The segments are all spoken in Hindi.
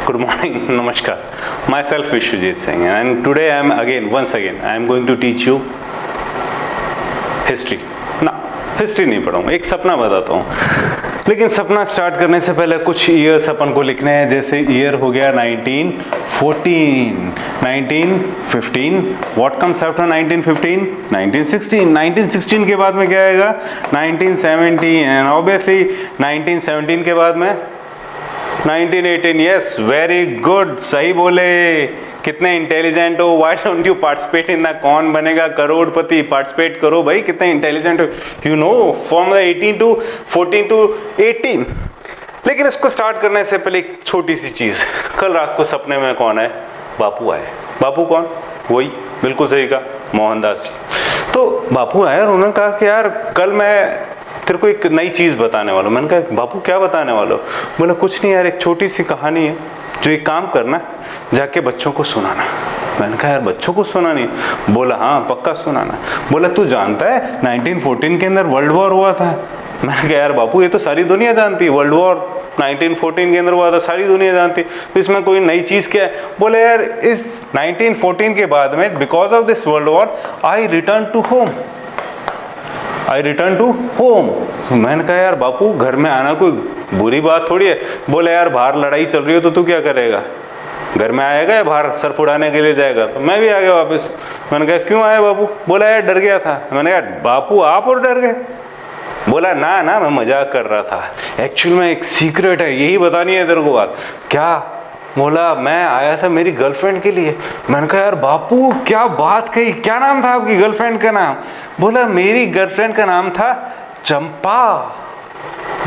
Good morning, Namaskar. Myself Vishwajit Singh, and today once again, I am going to teach you history. ना हिस्ट्री नहीं पढ़ाऊँ, एक सपना बताता हूँ। लेकिन सपना स्टार्ट करने से पहले कुछ ईयर्स अपन को लिखने हैं। जैसे ईयर हो गया 1914, 1915, व्हाट कम्स आफ्टर 1915, 1916, 1916 के बाद में क्या आएगा 1917, एंड ऑब्वियसली 1917 के बाद में 1918। यस, वेरी गुड, सही बोले। कितने इंटेलिजेंट हो, why don't you participate in the Kaun Banega Crorepati? Participate करो भाई, कितने इंटेलिजेंट हो। You know from the 18 to 14 to 18। लेकिन इसको स्टार्ट करने से पहले एक छोटी सी चीज, कल रात को सपने में कौन है? बापू आए। बापू कौन? वही, बिल्कुल सही कहा, मोहनदास जी। तो बापू आए और उन्होंने कहा कि यार कल मैं तेरे को एक नई चीज़ बताने वाला हूँ। मैंने कहा बापू क्या बताने वाला हो? बोला कुछ नहीं यार, एक छोटी सी कहानी है, जो एक काम करना, जाके बच्चों को सुनाना। मैंने कहा यार बच्चों को सुनानी? बोला हाँ पक्का सुनाना। बोला तू जानता है 1914 के अंदर वर्ल्ड वॉर हुआ था? मैंने कहा यार बापू ये तो सारी दुनिया जानती है, वर्ल्ड वॉर 1914 के अंदर हुआ था, सारी दुनिया जानती, तो इसमें कोई नई चीज़ क्या है? बोले यार इस 1914 के बाद में because of this world war I return to home. मैंने कहा यार बापू घर में आना कोई बुरी बात थोड़ी है। बोले यार बाहर लड़ाई चल रही हो तो तू क्या करेगा? घर में आएगा या बाहर सर फुड़ाने के लिए जाएगा? तो मैं भी आ गया वापस। मैंने कहा क्यों आया बापू? बोला यार डर गया था। मैंने कहा बापू आप और डर गए? बोला ना ना मैं मजाक कर रहा था, एक्चुअल में एक सीक्रेट है, यही बतानी है तेरे को बात। क्या? बोला मैं आया था मेरी गर्लफ्रेंड के लिए। मैंने कहा यार बापू क्या बात कही, क्या नाम था आपकी गर्लफ्रेंड का नाम? बोला मेरी गर्लफ्रेंड का नाम था चंपा।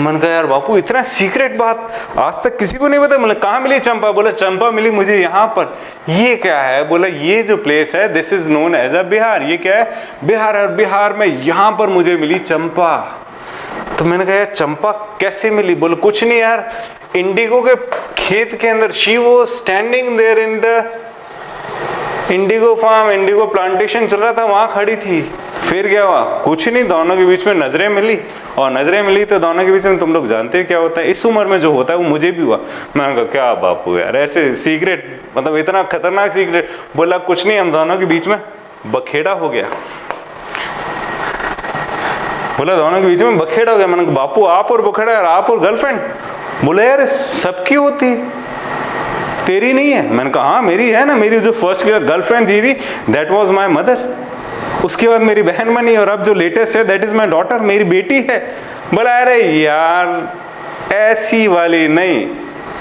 मैंने कहा यार बापू इतना सीक्रेट बात आज तक किसी को नहीं पता। मतलब कहाँ मिली चंपा? बोला चंपा मिली मुझे यहाँ पर। ये क्या है? बोला ये जो प्लेस है this is known as a Bihar. ये क्या है? बिहार। और बिहार में यहाँ पर मुझे मिली चंपा। तो मैंने कहा यार चंपा कैसे मिली? बोले कुछ नहीं यार, इंडिगो के खेत के अंदर she was standing there in the indigo farm, indigo plantation चल रहा था, वहां खड़ी थी। फिर क्या हुआ? कुछ नहीं, दोनों के बीच में नजरें मिली, और नजरें मिली तो दोनों के बीच में तुम लोग जानते हैं क्या होता है, इस उम्र में जो होता है वो मुझे भी हुआ। मैंने कहा क्या बापू यार ऐसे सीक्रेट, मतलब इतना खतरनाक सीक्रेट? बोला कुछ नहीं, हम दोनों के बीच में बखेड़ा हो गया। बोला दोनों के बीच में बखेड़ा हो गया। मैंने कहा बापू आप और बखेड़ा यार, आप और गर्लफ्रेंड? बोले यार सबकी होती, तेरी नहीं है? मैंने कहा हाँ मेरी है ना, मेरी जो फर्स्ट गर्लफ्रेंड थी दैट वाज माय मदर, उसके बाद मेरी बहन बनी, और अब जो लेटेस्ट है दैट इज माय डॉटर, मेरी बेटी है। बोला अरे यार ऐसी वाली नहीं,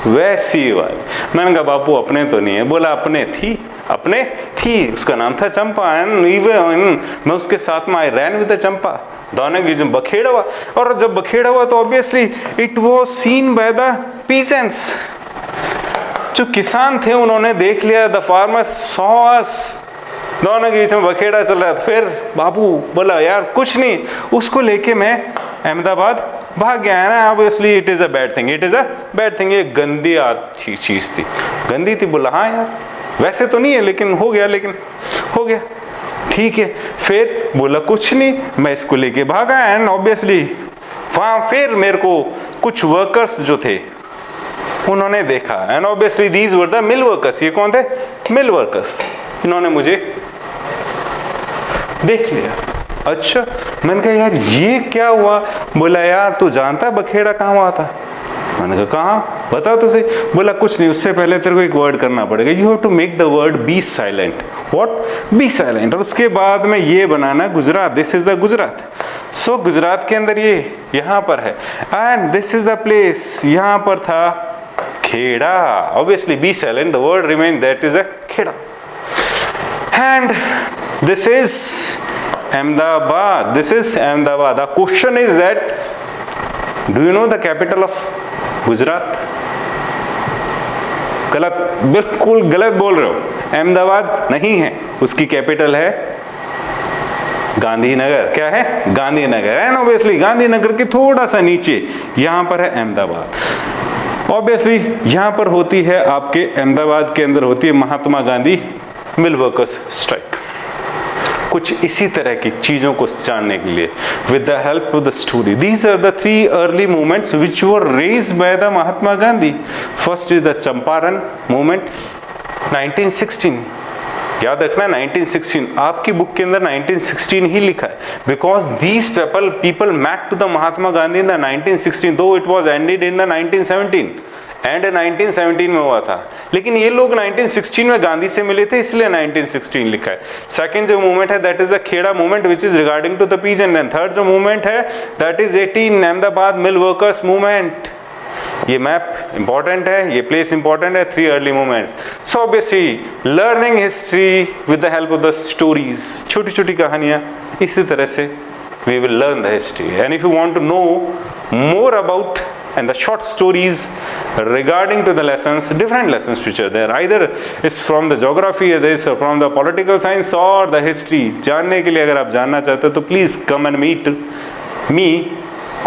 वैसी वाली। मैंने कहा बापू अपने तो नहीं है। बोला अपने थी, उसका नाम था चंपा, एंड मैं उसके साथ में आई रैन विद द चंपा। दोनों की जब बखेड़ा हुआ, और जब बखेड़ा हुआ तो obviously it was scene by the peasants. जो किसान थे उन्होंने देख लिया, द फार्मर्स सॉ अस, दोनों के बीच में बखेड़ा चल रहा था। फिर बापू बोला यार कुछ नहीं, उसको लेके मैं अहमदाबाद भाग गया है ना। Obviously it is a bad thing, ये गंदी चीज थी, गंदी थी। बोला हाँ यार वैसे तो नहीं है, लेकिन हो गया ठीक है। फिर बोला कुछ नहीं, मैं इसको लेके भागा, एंड ऑब्वियसली वहां फिर मेरे को कुछ वर्कर्स जो थे उन्होंने देखा, and obviously these were the mill workers. ये कौन थे? मिल वर्कर्स। इन्होंने मुझे देख लिया। अच्छा, मैंने कहा यार ये क्या हुआ? बोला यार तू जानता है बखेड़ा कहाँ हुआ था? मैंने कहा कहाँ, बता तो सही। बोला कुछ नहीं, उससे पहले तेरे को एक वर्ड करना पड़ेगा, you have to make the word B silent. What? B silent. और उसके बाद में ये बनाना Gujarat, this is the Gujarat. So Gujarat के अंदर ये यहाँ पर है, and this is the place, यहाँ पर था Kheda. Obviously B silent, the word remain, that is a Kheda. And this is Ahmedabad. This is Ahmedabad. The question is that, do you know the capital of Gujarat? गलत, बिल्कुल गलत बोल रहे हो। अहमदाबाद नहीं है, उसकी कैपिटल है गांधीनगर। क्या है? गांधीनगर। एंड ऑब्वियसली गांधीनगर के थोड़ा सा नीचे यहाँ पर है अहमदाबाद। ऑब्वियसली यहाँ पर होती है आपके अहमदाबाद के अंदर होती है Mahatma Gandhi mill workers strike. कुछ इसी तरह की चीज़ों को जानने के लिए with the help of the story. These are the 3 early movements which were raised by the Mahatma Gandhi. First is the Champaran movement 1916, याद रखना 1916, आपकी बुक के अंदर 1916 ही लिखा है, because these people met to the Mahatma Gandhi in the 1916, though it was ended in the 1917, and 1917 में हुआ था, लेकिन ये लोग 1916 में गांधी से मिले थे, इसलिए 1916 लिखा है। सेकंड जो मूवमेंट है that is the Kheda movement which is regarding to the peace, and then third जो मूवमेंट है that is 18 Ahmedabad mill workers movement. ये मैप इंपॉर्टेंट है, ये प्लेस इंपॉर्टेंट है, 3 early movements. So obviously learning history with the help of the stories, छोटी छोटी कहानियां, इसी तरह से we will learn the history. And if you want to know more about and the short stories regarding to the lessons, different lessons which are there, either is from the geography, either is from the political science or the history, जानने के लिए अगर आप जानना चाहते हो तो please come and meet me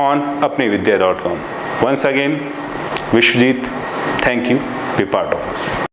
on apnividya.com. Once again, Vishwajit, thank you, be part of this.